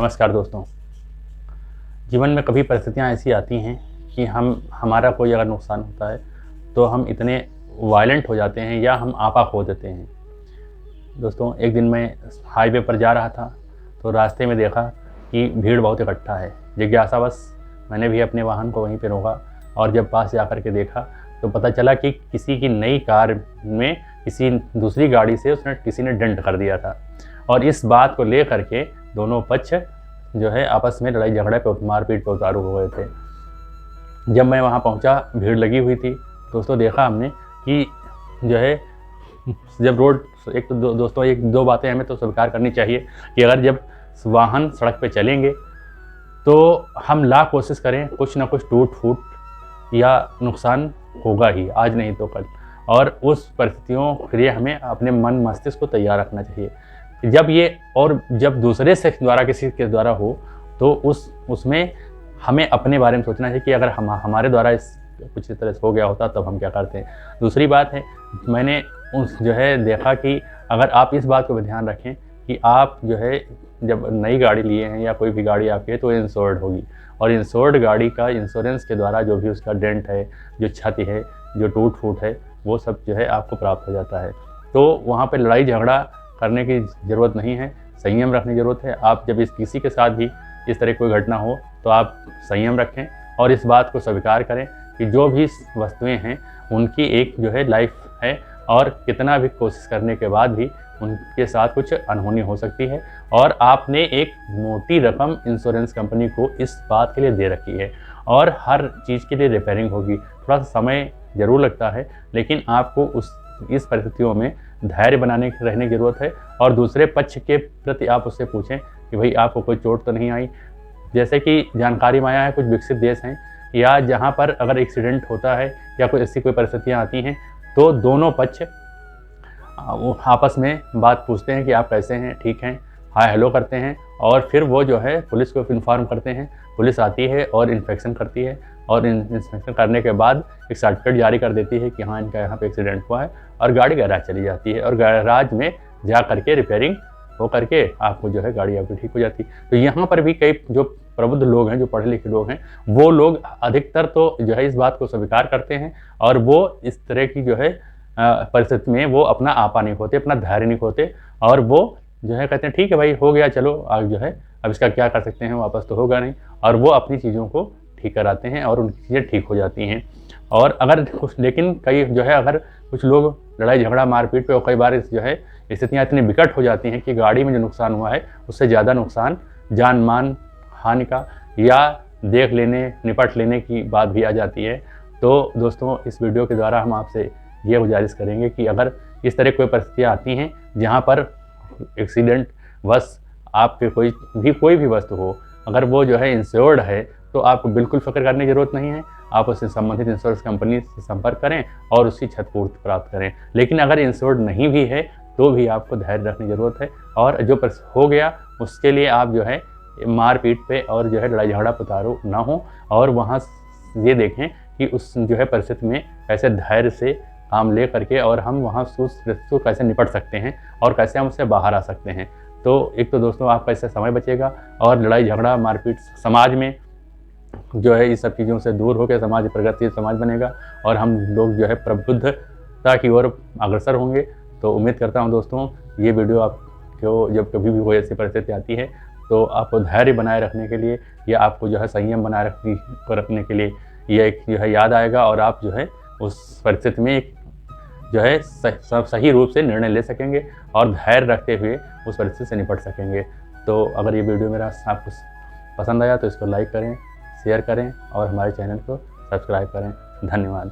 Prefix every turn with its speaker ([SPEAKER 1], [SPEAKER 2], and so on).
[SPEAKER 1] नमस्कार दोस्तों। जीवन में कभी परिस्थितियाँ ऐसी आती हैं कि हमारा कोई अगर नुकसान होता है तो हम इतने वायलेंट हो जाते हैं या हम आपा खो देते हैं। दोस्तों, एक दिन मैं हाईवे पर जा रहा था तो रास्ते में देखा कि भीड़ बहुत इकट्ठा है। जिज्ञासावश मैंने भी अपने वाहन को वहीं पर रोका और जब पास जा कर के देखा तो पता चला कि किसी की नई कार में किसी दूसरी गाड़ी से किसी ने डेंट कर दिया था और इस बात को ले करके दोनों पक्ष जो है आपस में लड़ाई झगड़े पे मारपीट पे उतारू हो गए थे। जब मैं वहाँ पहुँचा, भीड़ लगी हुई थी। दोस्तों, देखा हमने कि जो है जब रोड एक तो दोस्तों एक दो बातें हमें तो स्वीकार करनी चाहिए कि अगर जब वाहन सड़क पे चलेंगे तो हम लाख कोशिश करें, कुछ ना कुछ टूट फूट या नुकसान होगा ही, आज नहीं तो कल। और उस परिस्थितियों के लिए हमें अपने मन मस्तिष्क को तैयार रखना चाहिए। जब दूसरे से द्वारा किसी के द्वारा हो तो उसमें हमें अपने बारे में सोचना चाहिए कि अगर हमारे द्वारा कुछ इस तरह से हो गया होता तब हम क्या करते हैं। दूसरी बात है, मैंने जो है देखा कि अगर आप इस बात को भी ध्यान रखें कि आप जो है जब नई गाड़ी लिए हैं या कोई भी गाड़ी आपकी है तो इंश्योर्ड होगी और इंश्योर्ड गाड़ी का इंश्योरेंस के द्वारा जो भी उसका डेंट है, जो क्षति है, जो टूट फूट है, वो सब जो है आपको प्राप्त हो जाता है। तो वहाँ पे लड़ाई झगड़ा करने की ज़रूरत नहीं है, संयम रखने की ज़रूरत है। आप जब किसी के साथ भी इस तरह कोई घटना हो तो आप संयम रखें और इस बात को स्वीकार करें कि जो भी वस्तुएं हैं उनकी एक जो है लाइफ है और कितना भी कोशिश करने के बाद भी उनके साथ कुछ अनहोनी हो सकती है और आपने एक मोटी रकम इंश्योरेंस कंपनी को इस बात के लिए दे रखी है और हर चीज़ के लिए रिपेयरिंग होगी। थोड़ा सा समय ज़रूर लगता है, लेकिन आपको इस परिस्थितियों में धैर्य रहने की ज़रूरत है और दूसरे पक्ष के प्रति आप उससे पूछें कि भाई आपको कोई चोट तो नहीं आई। जैसे कि जानकारी में आया है, कुछ विकसित देश हैं या जहाँ पर अगर एक्सीडेंट होता है या कोई ऐसी कोई परिस्थितियाँ आती हैं तो दोनों पक्ष वो आपस में बात पूछते हैं कि आप कैसे हैं, ठीक हैं, हाय हेलो करते हैं और फिर वो जो है पुलिस को इन्फॉर्म करते हैं। पुलिस आती है और इंस्पेक्शन करती है और इंस्पेक्शन करने के बाद एक सर्टिफिकेट जारी कर देती है कि हाँ इनका यहाँ पे एक्सीडेंट हुआ है और गाड़ी गैराज चली जाती है और गैराज में जा करके रिपेयरिंग हो करके आपको जो है गाड़ी आपकी ठीक हो जाती है। तो यहाँ पर भी कई जो प्रबुद्ध लोग हैं, जो पढ़े लिखे लोग हैं, वो लोग अधिकतर तो जो है इस बात को स्वीकार करते हैं और वो इस तरह की जो है परिस्थिति में वो अपना आपा नहीं खोते, अपना धैर्य नहीं खोते और वो जो है कहते हैं ठीक है भाई हो गया, चलो अब जो है अब इसका क्या कर सकते हैं, वापस तो होगा नहीं, और वो अपनी चीज़ों को ठीक कराते हैं और उनकी चीज़ें ठीक हो जाती हैं। और अगर कुछ लेकिन कई जो है अगर कुछ लोग लड़ाई झगड़ा मारपीट पे और कई बार जो है स्थितियाँ इतनी विकट हो जाती हैं कि गाड़ी में जो नुकसान हुआ है उससे ज़्यादा नुकसान जान मान हानि का या देख लेने निपट लेने की बात भी आ जाती है। तो दोस्तों, इस वीडियो के द्वारा हम आपसे ये गुजारिश करेंगे कि अगर इस तरह कोई परिस्थितियाँ आती हैं जहाँ पर एक्सीडेंट वश आपके कोई भी वस्तु हो, अगर वो जो है इंश्योर्ड है तो आपको बिल्कुल फिक्र करने की ज़रूरत नहीं है। आप उससे संबंधित इंश्योरेंस कंपनी से संपर्क करें और उसकी क्षतिपूर्ति प्राप्त करें। लेकिन अगर इंश्योर्ड नहीं भी है तो भी आपको धैर्य रखने की ज़रूरत है और जो हो गया उसके लिए आप जो है मारपीट पे और जो है लड़ाई झगड़ा पे उतारू ना हो और वहाँ ये देखें कि उस जो है परिस्थिति में कैसे धैर्य से काम ले करके और हम वहाँ उस परिस्थिति को कैसे निपट सकते हैं और कैसे हम उससे बाहर आ सकते हैं। तो एक तो दोस्तों आपका इससे समय बचेगा और लड़ाई झगड़ा मारपीट समाज में जो है इस सब चीज़ों से दूर होकर समाज प्रगतिशील समाज बनेगा और हम लोग जो है प्रबुद्धता की ओर अग्रसर होंगे। तो उम्मीद करता हूँ दोस्तों ये वीडियो आपको जब कभी भी कोई ऐसी परिस्थिति आती है तो आपको धैर्य बनाए रखने के लिए या आपको जो है संयम बनाए रखने के लिए यह एक जो है याद आएगा और आप जो है उस परिस्थिति में एक जो है सही रूप से निर्णय ले सकेंगे और धैर्य रखते हुए उस परिस्थिति से निपट सकेंगे। तो अगर ये वीडियो मेरा आपको पसंद आया तो इसको लाइक करें, शेयर करें और हमारे चैनल को सब्सक्राइब करें। धन्यवाद।